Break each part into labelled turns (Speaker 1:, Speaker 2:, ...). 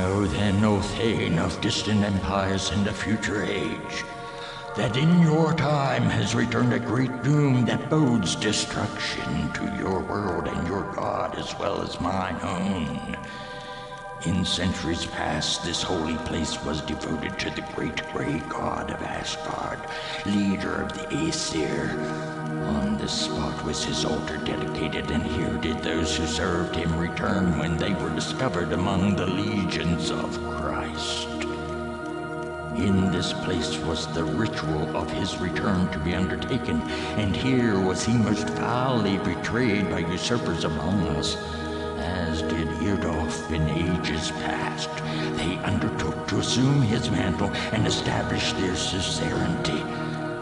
Speaker 1: Know then, O Thane of distant empires in the future age, that in your time has returned a great doom that bodes destruction to your world and your god as well as mine own. In centuries past, this holy place was devoted to the great grey god of Asgard, leader of the Aesir. On this spot was his altar dedicated, and here did those who served him return when they were discovered among the legions of Christ. In this place was the ritual of his return to be undertaken, and here was he most foully betrayed by usurpers among us. As did Eardolf in ages past, they undertook to assume his mantle and establish their suzerainty.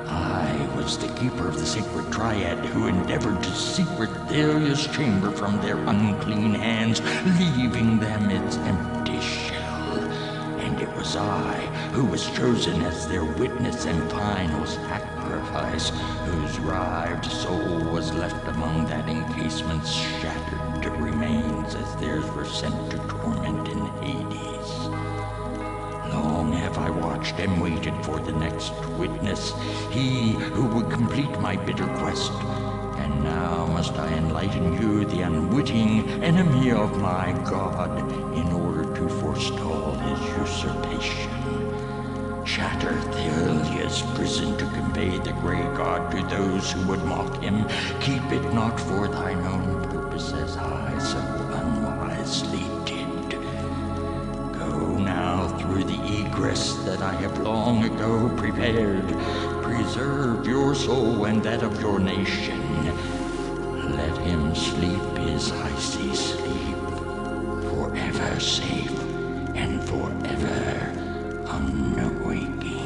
Speaker 1: I was the keeper of the sacred triad who endeavored to secret Dahlia's chamber from their unclean hands, leaving them its empty shell. And it was I who was chosen as their witness and final sacrifice, whose rived soul was left among that encasement's shattered remains as theirs were sent to torment in Hades. Long have I watched and waited for the next witness, he who would complete my bitter quest. And now must I enlighten you, the unwitting enemy of my God, in order to forestall his usurpation. Shatter Dahlia's prison to convey the grey god to those who would mock him. Keep it not for thine own purpose as I so unwisely did. Go now through the egress that I have long ago prepared. Preserve your soul and that of your nation. Let him sleep his icy sleep, forever safe and forever unawaking.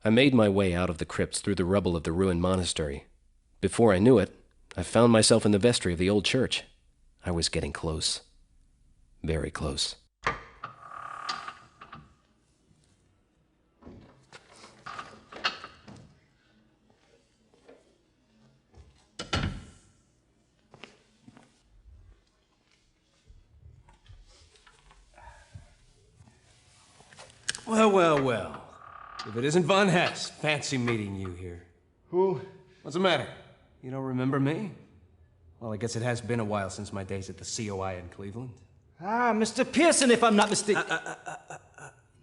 Speaker 2: I made my way out of the crypts through the rubble of the ruined monastery. Before I knew it, I found myself in the vestry of the old church. I was getting close. Very close.
Speaker 3: Well, well, well. If it isn't Von Hess, fancy meeting you here.
Speaker 4: Who?
Speaker 3: What's the matter? You don't remember me? Well, I guess it has been a while since my days at the COI in Cleveland.
Speaker 4: Ah, Mr. Pearson, if I'm not mistaken.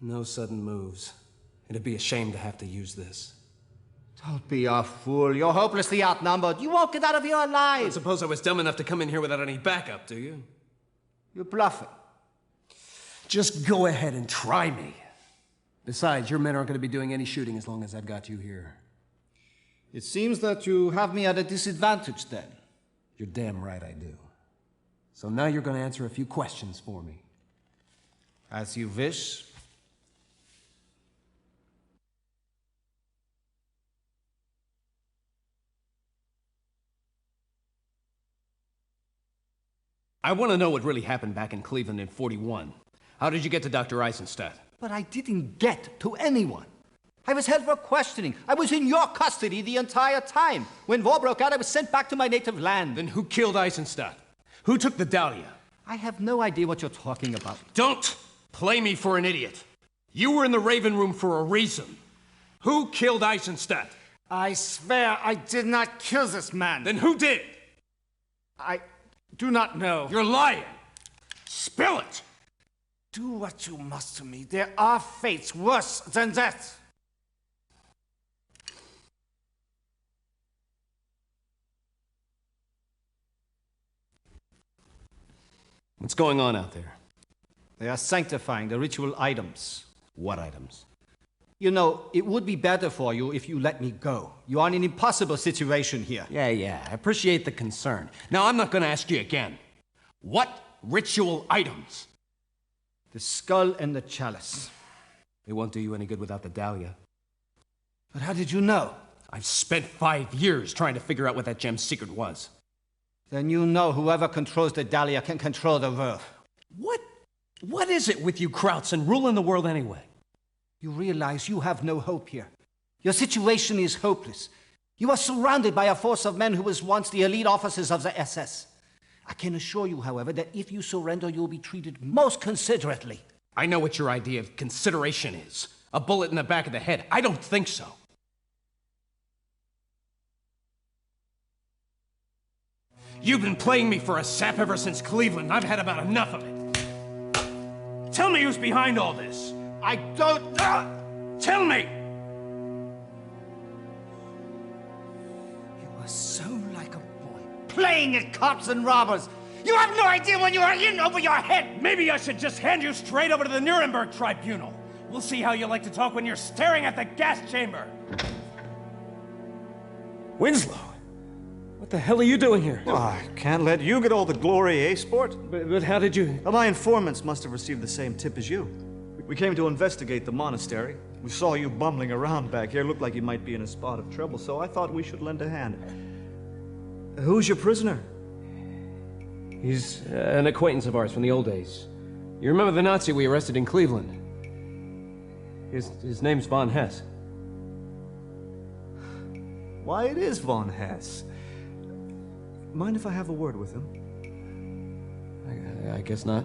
Speaker 3: No sudden moves. It'd be a shame to have to use this.
Speaker 4: Don't be a fool. You're hopelessly outnumbered. You won't get out of here
Speaker 3: I
Speaker 4: alive.
Speaker 3: suppose I was dumb enough to come in here without any backup, do you?
Speaker 4: You're bluffing.
Speaker 3: Just go ahead and try me. Besides, your men aren't going to be doing any shooting as long as I've got you here.
Speaker 4: It seems that you have me at a disadvantage then.
Speaker 3: You're damn right I do. So now you're going to answer a few questions for me.
Speaker 4: As you wish.
Speaker 3: I want to know what really happened back in Cleveland in '41. How did you get to Dr. Eisenstadt?
Speaker 4: But I didn't get to anyone. I was held for questioning. I was in your custody the entire time. When war broke out, I was sent back to my native land.
Speaker 3: Then who killed Eisenstadt? Who took the Dahlia?
Speaker 4: I have no idea what you're talking about.
Speaker 3: Don't play me for an idiot. You were in the Raven Room for a reason. Who killed Eisenstadt?
Speaker 4: I swear I did not kill this man.
Speaker 3: Then who did?
Speaker 4: I do not know.
Speaker 3: You're lying. Spill it.
Speaker 4: Do what you must to me. There are fates worse than that.
Speaker 3: What's going on out there?
Speaker 4: They are sanctifying the ritual items.
Speaker 3: What items?
Speaker 4: You know, it would be better for you if you let me go. You are in an impossible situation here.
Speaker 3: Yeah, I appreciate the concern. Now, I'm not going to ask you again. What ritual items?
Speaker 4: The skull and the chalice.
Speaker 3: It won't do you any good without the Dahlia.
Speaker 4: But how did you know?
Speaker 3: I've spent 5 years trying to figure out what that gem's secret was.
Speaker 4: Then you know whoever controls the Dahlia can control the world.
Speaker 3: What is it with you Krauts and ruling the world anyway?
Speaker 4: You realize you have no hope here. Your situation is hopeless. You are surrounded by a force of men who was once the elite officers of the SS. I can assure you, however, that if you surrender, you'll be treated most considerately.
Speaker 3: I know what your idea of consideration is. A bullet in the back of the head. I don't think so. You've been playing me for a sap ever since Cleveland. I've had about enough of it. Tell me who's behind all this.
Speaker 4: I don't...
Speaker 3: Tell me!
Speaker 4: You are so like a boy, playing at cops and robbers. You have no idea when you are in over your head.
Speaker 3: Maybe I should just hand you straight over to the Nuremberg tribunal. We'll see how you like to talk when you're staring at the gas chamber. Winslow, what the hell are you doing here?
Speaker 5: Oh, I can't let you get all the glory, eh, sport?
Speaker 3: But how did you...
Speaker 5: Well, my informants must have received the same tip as you. We came to investigate the monastery. We saw you bumbling around back here. Looked like you might be in a spot of trouble, so I thought we should lend a hand. Who's your prisoner?
Speaker 3: He's an acquaintance of ours from the old days. You remember the Nazi we arrested in Cleveland? His name's Von Hess.
Speaker 5: Why, it is Von Hess. Mind if I have a word with him?
Speaker 3: I guess not.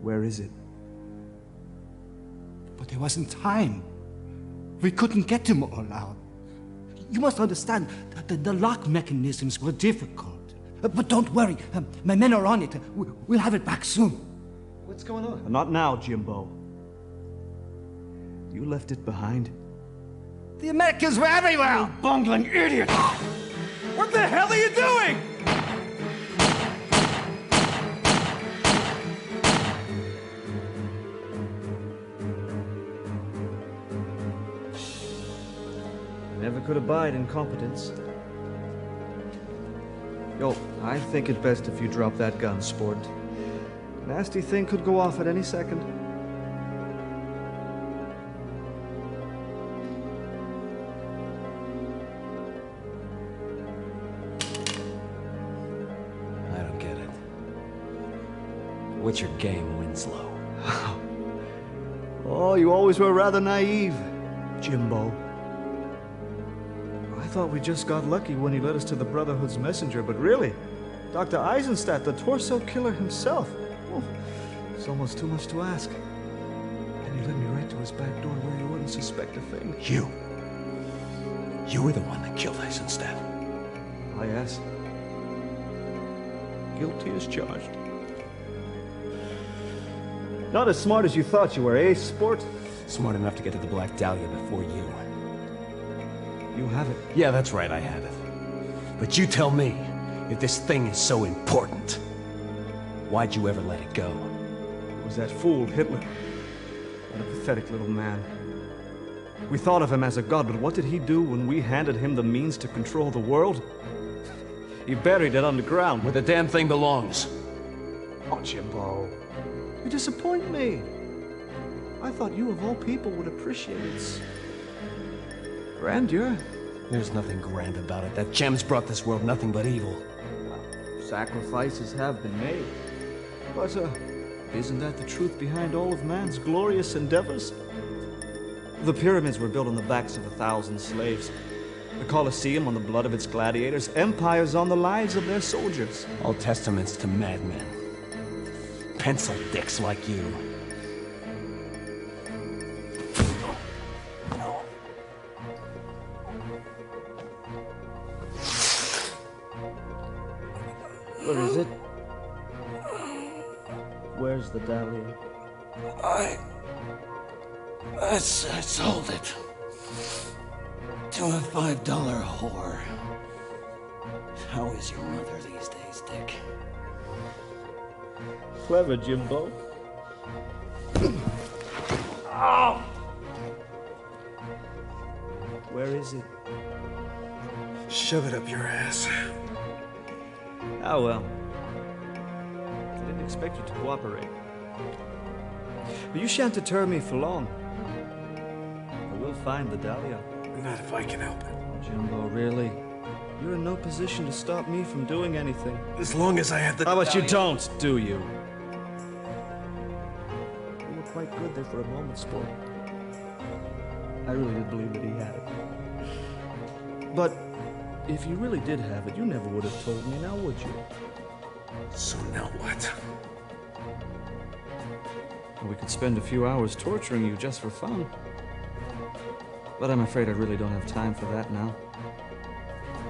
Speaker 5: Where is it?
Speaker 4: But there wasn't time. We couldn't get them all out. You must understand that the lock mechanisms were difficult. But don't worry, my men are on it. We'll have it back soon.
Speaker 3: What's going on?
Speaker 5: Not now, Jimbo. You left it behind.
Speaker 4: The Americans were everywhere!
Speaker 3: You bungling idiot! What the hell are you doing?
Speaker 5: I never could abide incompetence. Yo, I think it best if you drop that gun, sport. Nasty thing could go off at any second.
Speaker 2: I don't get it. What's your game, Winslow?
Speaker 5: Oh, you always were rather naive, Jimbo. I thought we just got lucky when he led us to the Brotherhood's messenger, but really, Dr. Eisenstadt, the torso killer himself. Oh, it's almost too much to ask. And he led me right to his back door where you wouldn't suspect a thing.
Speaker 3: You were the one that killed Eisenstadt.
Speaker 5: Ah, yes. Guilty as charged. Not as smart as you thought you were, eh, sport?
Speaker 3: Smart enough to get to the Black Dahlia before you.
Speaker 5: You have it.
Speaker 3: Yeah, that's right, I have it. But you tell me, if this thing is so important, why'd you ever let it go?
Speaker 5: It was that fool, Hitler. What a pathetic little man. We thought of him as a god, but what did he do when we handed him the means to control the world? He buried it underground.
Speaker 3: Where the damn thing belongs.
Speaker 5: Oh, Jimbo. You disappoint me. I thought you, of all people, would appreciate its grandeur.
Speaker 3: There's nothing grand about it. That gem's brought this world nothing but evil.
Speaker 5: Sacrifices have been made. But, isn't that the truth behind all of man's glorious endeavors? The pyramids were built on the backs of 1,000 slaves. The Colosseum on the blood of its gladiators. Empires on the lives of their soldiers.
Speaker 3: All testaments to madmen. Pencil dicks like you.
Speaker 5: What is it? Where's the Dahlia?
Speaker 1: I sold it to a $5 whore. How is your mother these days, Dick?
Speaker 5: Clever, Jimbo.
Speaker 1: Oh!
Speaker 5: Where is it?
Speaker 3: Shove it up your ass.
Speaker 5: Ah, well. I didn't expect you to cooperate. But you shan't deter me for long. I will find the Dahlia.
Speaker 3: Not if I can help it.
Speaker 5: Oh, Jimbo, really? You're in no position to stop me from doing anything.
Speaker 3: As long as I have the
Speaker 5: How about you
Speaker 3: Dahlia.
Speaker 5: don't, do you? You were quite good there for a moment, sport. I really did believe that he had it. But if you really did have it, you never would have told me, now would you?
Speaker 3: So now what?
Speaker 5: We could spend a few hours torturing you just for fun. But I'm afraid I really don't have time for that now.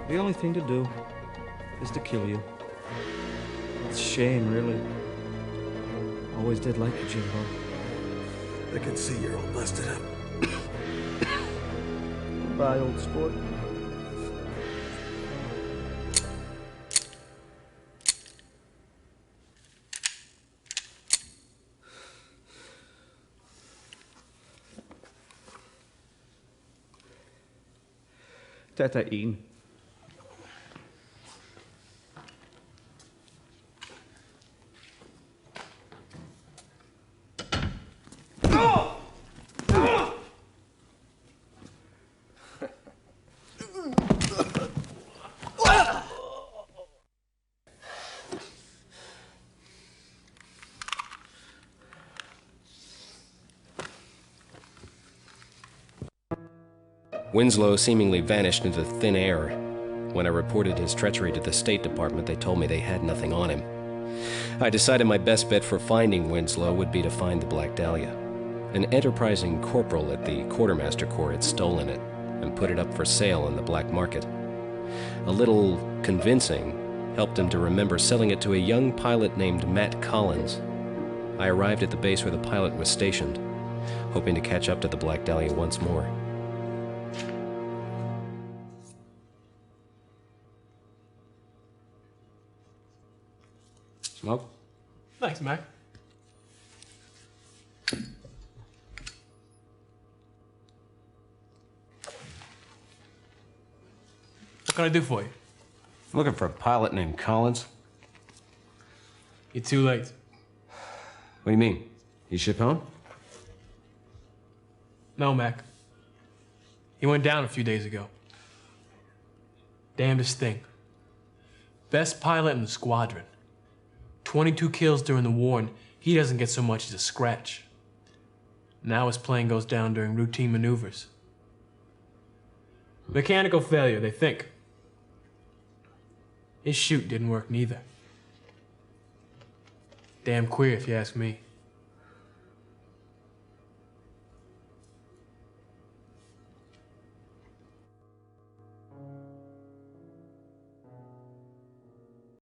Speaker 5: The only thing to do is to kill you. It's a shame, really. I always did like you, Jimbo.
Speaker 3: I can see you're all busted up.
Speaker 5: Goodbye, old sport. Tata Ian.
Speaker 2: Winslow seemingly vanished into thin air. When I reported his treachery to the State Department, they told me they had nothing on him. I decided my best bet for finding Winslow would be to find the Black Dahlia. An enterprising corporal at the Quartermaster Corps had stolen it and put it up for sale on the black market. A little convincing helped him to remember selling it to a young pilot named Matt Collins. I arrived at the base where the pilot was stationed, hoping to catch up to the Black Dahlia once more. Smoke?
Speaker 3: Thanks, Mac. What can I do for you?
Speaker 2: Looking for a pilot named Collins?
Speaker 3: You're too late.
Speaker 2: What do you mean? He ship home?
Speaker 3: No, Mac. He went down a few days ago. Damnedest thing. Best pilot in the squadron. 22 kills during the war, and he doesn't get so much as a scratch. Now his plane goes down during routine maneuvers. Mechanical failure, they think. His chute didn't work neither. Damn queer, if you ask me.